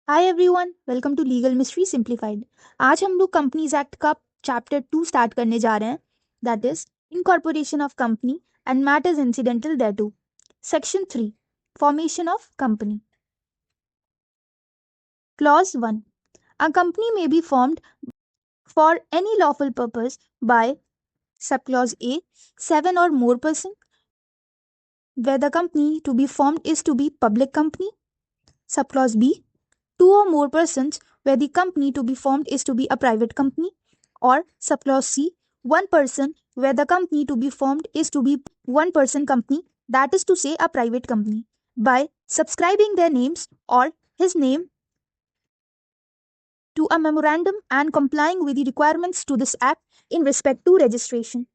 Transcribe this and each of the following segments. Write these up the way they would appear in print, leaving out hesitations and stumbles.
Hi everyone, welcome to legal mystery simplified. आज हम लोग कंपनीज एक्ट का चैप्टर 2 स्टार्ट करने जा रहे हैं, that is incorporation of company and matters इncidental thereto। Section 3, formation of company. Clause 1, a company may be formed for any lawful purpose by subclause A, 7 or more person, where the company to be formed is to be public company. Subclause B, 2 or more persons where the company to be formed is to be a private company. Or subclause C, 1 person where the company to be formed is to be one person company, that is to say a private company, by subscribing their names or his name to a memorandum and complying with the requirements to this act in respect to registration,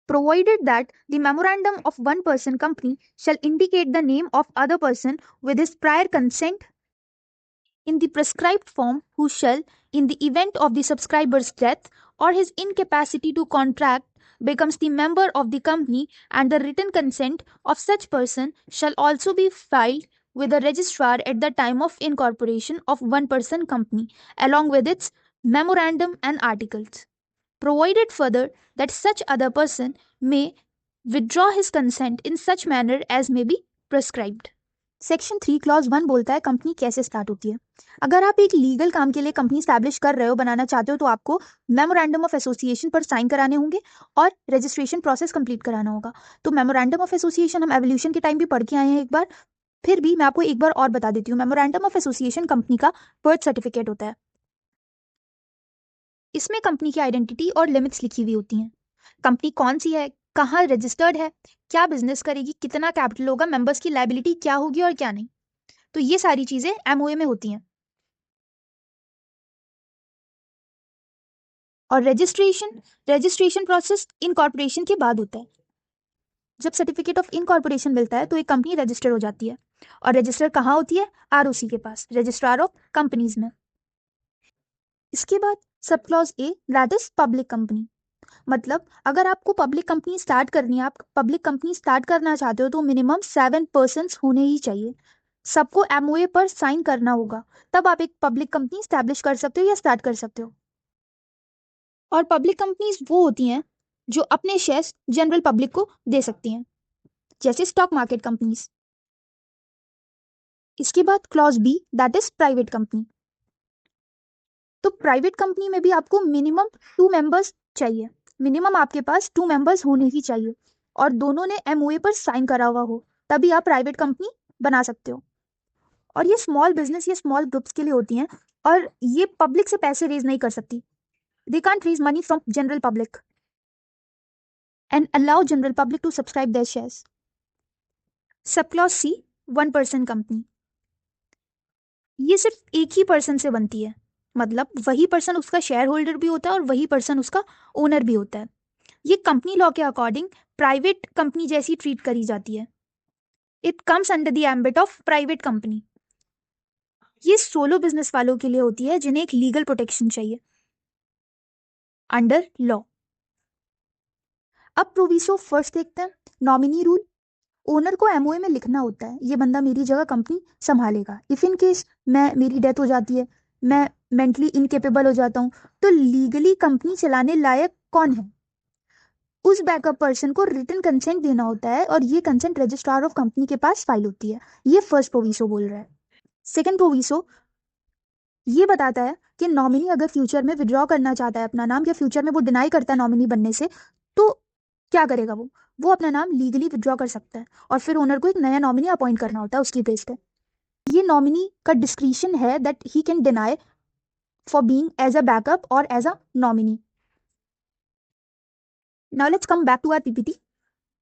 provided that the memorandum of one person company shall indicate the name of other person with his prior consent in the prescribed form, who shall, in the event of the subscriber's death or his incapacity to contract, becomes the member of the company, and the written consent of such person shall also be filed with the registrar at the time of incorporation of one person company, along with its memorandum and articles. Provided further that such other person may withdraw his consent in such manner as may be prescribed. Section 3 clause 1 बोलता है company कैसे start होती है। अगर आप एक legal काम के लिए कंपनी स्टैब्लिश कर रहे हो, बनाना चाहते हो, तो आपको मेमोरेंडम ऑफ एसोसिएशन पर साइन कराने होंगे और रजिस्ट्रेशन प्रोसेस कंप्लीट कराना होगा। तो मेमोरेंडम ऑफ एसोसिएशन हम एवोल्यूशन के टाइम भी पढ़ के आए हैं एक बार, फिर भी मैं आपको एक बार और बता देती हूँ। मेमोरेंडम ऑफ एसोसिएशन कंपनी का बर्थ सर्टिफिकेट होता है। इसमें कंपनी की आइडेंटिटी और लिमिट्स लिखी हुई होती हैं। कंपनी कौन सी है, कहाँ रजिस्टर्ड है, क्या बिजनेस करेगी, कितना कैपिटल होगा, मेंबर्स की लायबिलिटी क्या होगी और क्या नहीं। तो ये सारी चीजें एमओए में होती हैं। और रजिस्ट्रेशन प्रोसेस इनकॉर्पोरेशन के बाद होता है। जब सर्टिफिकेट ऑफ इनकॉर्पोरेशन मिलता है तो एक कंपनी रजिस्टर हो जाती है। और रजिस्टर कहाँ होती है? आरओसी के पास, रजिस्ट्रार ऑफ कंपनीज में। इसके बाद sub clause A, that is public company. मतलब अगर आपको पब्लिक कंपनी स्टार्ट करनी है, आप पब्लिक कंपनी स्टार्ट करना चाहते हो, तो मिनिमम 7 पर्सन्स होने ही चाहिए। सबको एमओए पर साइन करना होगा, तब आप एक पब्लिक कंपनी स्टैब्लिश कर सकते हो या स्टार्ट कर सकते हो। और पब्लिक कंपनीज वो होती हैं जो अपने शेयर्स जनरल पब्लिक को दे सकती हैं, जैसे स्टॉक मार्केट कंपनीज। इसके बाद clause B, that is private company. तो प्राइवेट कंपनी में भी आपको मिनिमम 2 मेंबर्स चाहिए। मिनिमम आपके पास 2 मेंबर्स होने ही चाहिए और दोनों ने एमओए पर साइन करा हुआ हो, तभी आप प्राइवेट कंपनी बना सकते हो। और ये स्मॉल बिजनेस या स्मॉल ग्रुप्स के लिए होती हैं और ये पब्लिक से पैसे रेज नहीं कर सकती। They can't raise money from general public and allow general public to subscribe their shares. Subclause C, 1 person company। ये सिर्फ एक ही पर्सन से बनती है, मतलब वही पर्सन उसका शेयर होल्डर भी होता है और वही पर्सन उसका ओनर भी होता है। ये कंपनी लॉ के अकॉर्डिंग प्राइवेट कंपनी जैसी ट्रीट करी जाती है। It comes under the ambit of private company. ये सोलो बिजनेस वालों के लिए होती है जिन्हें एक लीगल प्रोटेक्शन चाहिए अंडर लॉ। अब प्रोविसो फर्स्ट देखते हैं, नॉमिनी रूल। ओनर को एमओए में लिखना होता है ये बंदा मेरी जगह कंपनी संभालेगा। इफ इन केस मेरी डेथ हो जाती है, मैं मेंटली इनकेपेबल हो जाता हूँ, तो लीगली कंपनी चलाने लायक कौन है? उस बैकअप पर्सन को रिटन कंसेंट देना होता है और ये कंसेंट रजिस्ट्रार ऑफ कंपनी के पास फाइल होती है। ये फर्स्ट प्रोविसो बोल रहा है। सेकंड प्रोविसो ये बताता है कि नॉमिनी अगर फ्यूचर में विड्रॉ करना चाहता है अपना नाम, या फ्यूचर में वो डिनाई करता है नॉमिनी बनने से, तो क्या करेगा? वो अपना नाम लीगली विड्रॉ कर सकता है और फिर ओनर को एक नया नॉमिनी अपॉइंट करना होता है उसकी बेस पे। ये नॉमिनी का डिस्क्रिशन है that he can deny for being as a backup और as a nominee. Now let's come back to our PPT.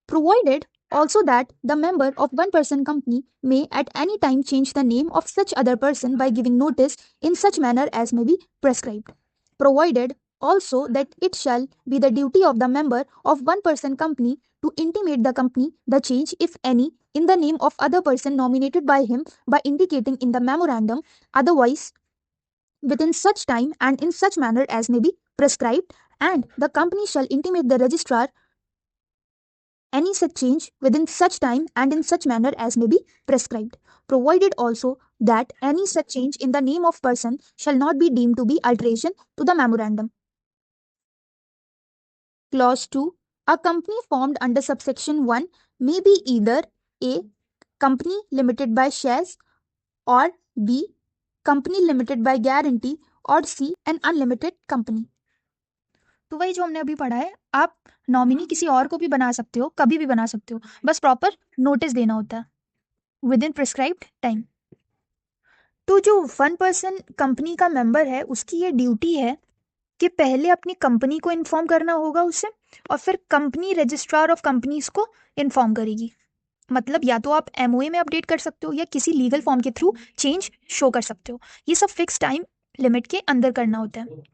Provided also that the member of one person company may at any time change the name of such other person by giving notice in such manner as may be prescribed. Provided also that it shall be the duty of the member of one person company to intimate the company the change, if any, in the name of other person nominated by him by indicating in the memorandum, otherwise within such time and in such manner as may be prescribed, and the company shall intimate the registrar any such change within such time and in such manner as may be prescribed. Provided also that any such change in the name of person shall not be deemed to be alteration to the memorandum. Clause 2. A company formed under subsection 1 may be either A. Company limited by shares, or B. Company limited by guarantee, और C. An unlimited company. तो वही जो हमने अभी पढ़ा है, आप nominee किसी और को भी बना सकते हो, कभी भी बना सकते हो, बस प्रॉपर नोटिस देना होता है विद इन प्रिस्क्राइब्ड टाइम। तो जो 1% कंपनी का मेंबर है उसकी ये ड्यूटी है कि पहले अपनी कंपनी को इन्फॉर्म करना होगा उसे, और फिर कंपनी रजिस्ट्रार ऑफ कंपनीज को इन्फॉर्म करेगी। मतलब या तो आप एमओए में अपडेट कर सकते हो या किसी लीगल फॉर्म के थ्रू चेंज शो कर सकते हो। ये सब फिक्स टाइम लिमिट के अंदर करना होता है।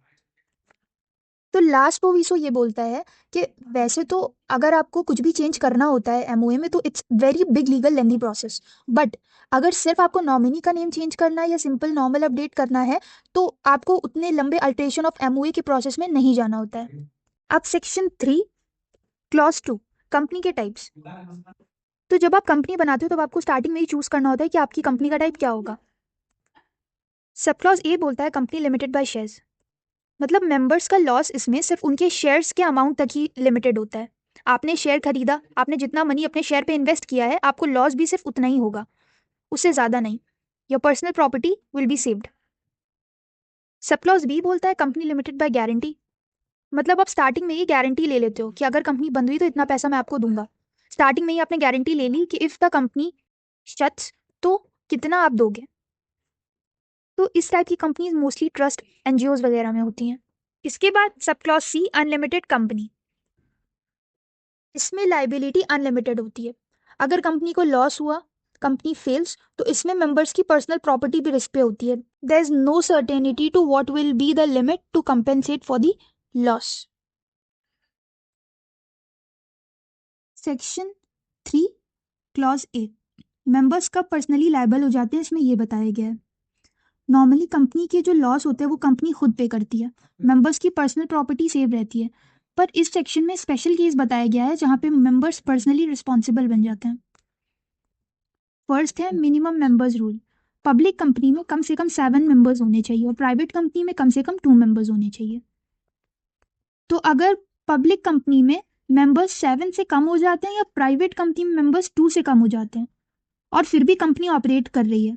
तो लास्ट प्रोविसो ये बोलता है कि वैसे तो अगर आपको कुछ भी चेंज करना होता है एमओए में तो it's very big legal lengthy process, but अगर सिर्फ आपको नॉमिनी का नेम चेंज करना है या सिंपल नॉर्मल अपडेट करना है तो आपको उतने लंबे अल्टरेशन ऑफ एमओए के प्रोसेस में नहीं जाना होता है। अब सेक्शन 3 क्लॉज 2 कंपनी के टाइप्स। तो जब आप कंपनी बनाते हो तब आपको स्टार्टिंग में ही चूज करना होता है कि आपकी कंपनी का टाइप क्या होगा। सब क्लॉज ए बोलता है कंपनी लिमिटेड बाय शेयर्स, मतलब मेंबर्स का लॉस इसमें सिर्फ उनके शेयर्स के अमाउंट तक ही लिमिटेड होता है। आपने शेयर खरीदा, आपने जितना मनी अपने शेयर पे इन्वेस्ट किया है, आपको लॉस भी सिर्फ उतना ही होगा, उससे ज़्यादा नहीं। Your personal property will be saved. Sub clause B बोलता है कंपनी लिमिटेड बाय गारंटी, मतलब आप स्टार्टिंग में ही गारंटी ले लेते हो कि अगर कंपनी बंद हुई तो इतना पैसा मैं आपको दूंगा। स्टार्टिंग में ही आपने गारंटी ले ली कि इफ़ द कंपनी शट्स तो कितना आप दोगे। तो इस टाइप की कंपनीज मोस्टली ट्रस्ट एनजीओज वगैरह में होती हैं। इसके बाद sub clause C unlimited company. इसमें लाइबिलिटी अनलिमिटेड होती है। अगर कंपनी को लॉस हुआ, कंपनी फेल्स, तो इसमें मेंबर्स की पर्सनल प्रॉपर्टी भी रिस्क पे होती है। There is no certainty to what will be the limit to compensate for the loss. Section 3 clause A members कब पर्सनली लायबल हो जाते हैं इसमें ये बताया गया है। नॉर्मली कंपनी के जो लॉस होते हैं वो कंपनी खुद पे करती है, मेंबर्स की पर्सनल प्रॉपर्टी सेव रहती है। पर इस सेक्शन में स्पेशल केस बताया गया है जहाँ पे मेंबर्स पर्सनली रिस्पॉन्सिबल बन जाते हैं। फर्स्ट है minimum members rule. Public company में कम से कम 7 मेंबर्स होने चाहिए और प्राइवेट कंपनी में कम से कम 2 मेंबर्स होने चाहिए। तो अगर पब्लिक कंपनी में मेंबर्स 7 से कम हो जाते हैं या प्राइवेट कंपनी में मेंबर्स 2 से कम हो जाते हैं और फिर भी कंपनी ऑपरेट कर रही है,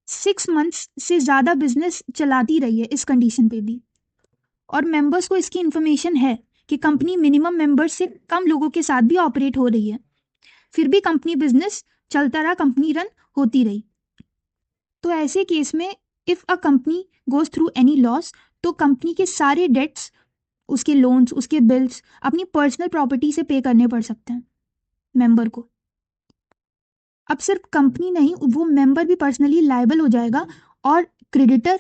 6 मंथ्स से ज़्यादा बिजनेस चलाती रही है इस कंडीशन पे भी, और मेंबर्स को इसकी इन्फॉर्मेशन है कि कंपनी मिनिमम मेंबर्स से कम लोगों के साथ भी ऑपरेट हो रही है, फिर भी कंपनी बिजनेस चलता रहा, कंपनी रन होती रही, तो ऐसे केस में if a company goes through any loss तो कंपनी के सारे डेट्स, उसके लोन्स, उसके बिल्स अपनी पर्सनल प्रॉपर्टी से पे करने पड़ सकते हैं मेंबर को। अब सिर्फ कंपनी नहीं, वो मेंबर भी पर्सनली लायबल हो जाएगा और क्रेडिटर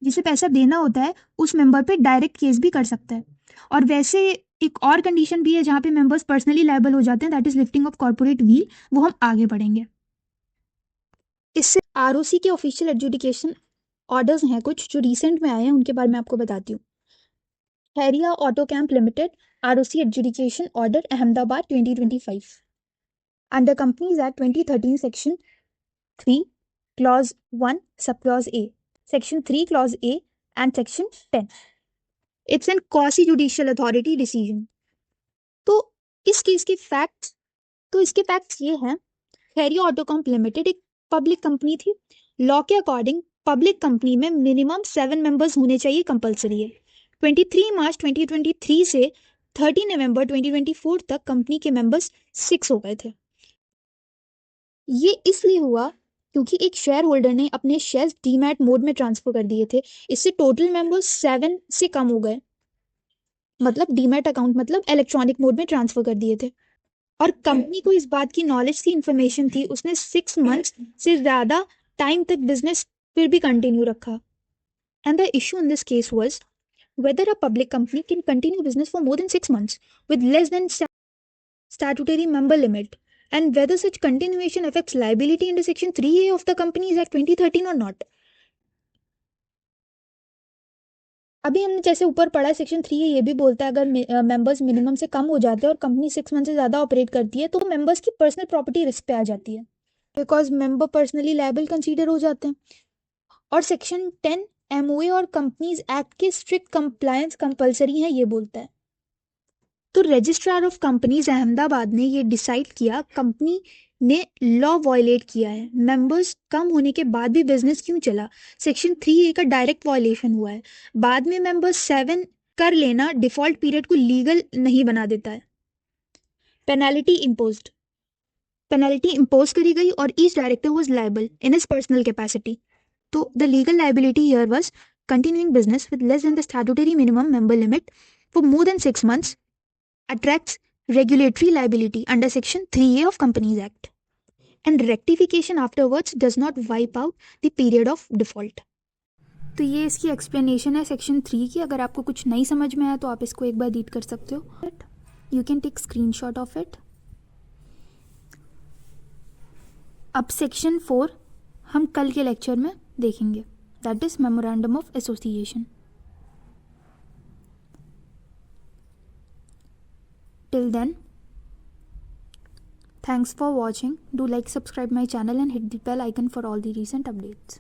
जिसे पैसा देना होता है उस मेंबर पे डायरेक्ट केस भी कर सकता है। और वैसे एक और कंडीशन भी है जहाँ पे मेंबर्स पर्सनली लायबल हो जाते हैं, that is lifting of corporate wheel, वो हम आगे पढ़ेंगे। इससे आरओसी के ऑफिशियल एडजुडिकेशन ऑर्डर्स हैं कुछ जो रिसेंट में आए हैं, उनके बारे में आपको बताती हूँ। Haria auto camp limited ROC adjudication order Ahmedabad 2025 under companies act 2013 section 3 clause 1 sub clause A, section 3 clause A and section 10। It's an quasi judicial authority decision. तो इस केस के फैक्ट्स, तो इसके फैक्ट्स ये हैं, हैरिया ऑटो कैंप लिमिटेड एक public company थी। Law के अकॉर्डिंग पब्लिक कंपनी में मिनिमम 7 मेंबर्स होने चाहिए, कंपलसरी है। 23 मार्च 2023 से 30 नवंबर 2024 तक कंपनी के मेंबर्स 6 हो गए थे। ये इसलिए हुआ क्योंकि एक शेयर होल्डर ने अपने शेयर्स डीमैट मोड में ट्रांसफर कर दिए थे, इससे टोटल मेंबर्स 7 से कम हो गए। मतलब डीमैट अकाउंट मतलब इलेक्ट्रॉनिक मोड में ट्रांसफर कर दिए थे, और कंपनी को इस बात की नॉलेज थी, इंफॉर्मेशन थी, उसने 6 मंथ्स से ज़्यादा टाइम तक बिजनेस फिर भी कंटिन्यू रखा। And the issue in this case was whether a public company can continue business for more than 6 months with less than statutory member limit, and whether such continuation affects liability under section 3A of the Companies Act 2013 or not. अभी हमने जैसे ऊपर पढ़ा, section 3 ये भी बोलता है अगर मेंबर्स मिनिमम से कम हो जाते हैं और कंपनी 6 मंथ से ज़्यादा ऑपरेट करती है तो मेंबर्स की पर्सनल प्रॉपर्टी रिस्क पे आ जाती है। Because member personally liable consider हो जाते हैं। और सेक्शन 10 एमओए और कंपनीज एक्ट के स्ट्रिक्ट कंप्लायंस कंपलसरी है ये बोलता है। तो रजिस्ट्रार ऑफ कंपनीज अहमदाबाद ने ये डिसाइड किया कंपनी ने लॉ वायलेट किया है, मेंबर्स कम होने के बाद भी बिजनेस क्यों चला, सेक्शन 3A का डायरेक्ट वायलेशन हुआ है। बाद में मेंबर्स 7 कर लेना डिफॉल्ट पीरियड को लीगल नहीं बना देता है। पेनल्टी इम्पोज करी गई और each director was liable in his personal capacity. तो the legal liability here was continuing business with less than the statutory minimum member limit for more than 6 months attracts regulatory liability under Section 3A of Companies Act, and rectification afterwards does not wipe out the period of default. तो ये इसकी explanation है section 3 की। अगर आपको कुछ नहीं समझ में आया तो आप इसको एक बार रीड कर सकते हो। You can take screenshot of it. अब सेक्शन 4 हम कल के लेक्चर में देखेंगे, that is memorandum of association. Till then, thanks for watching. Do like, subscribe my channel and hit the bell icon for all the recent updates.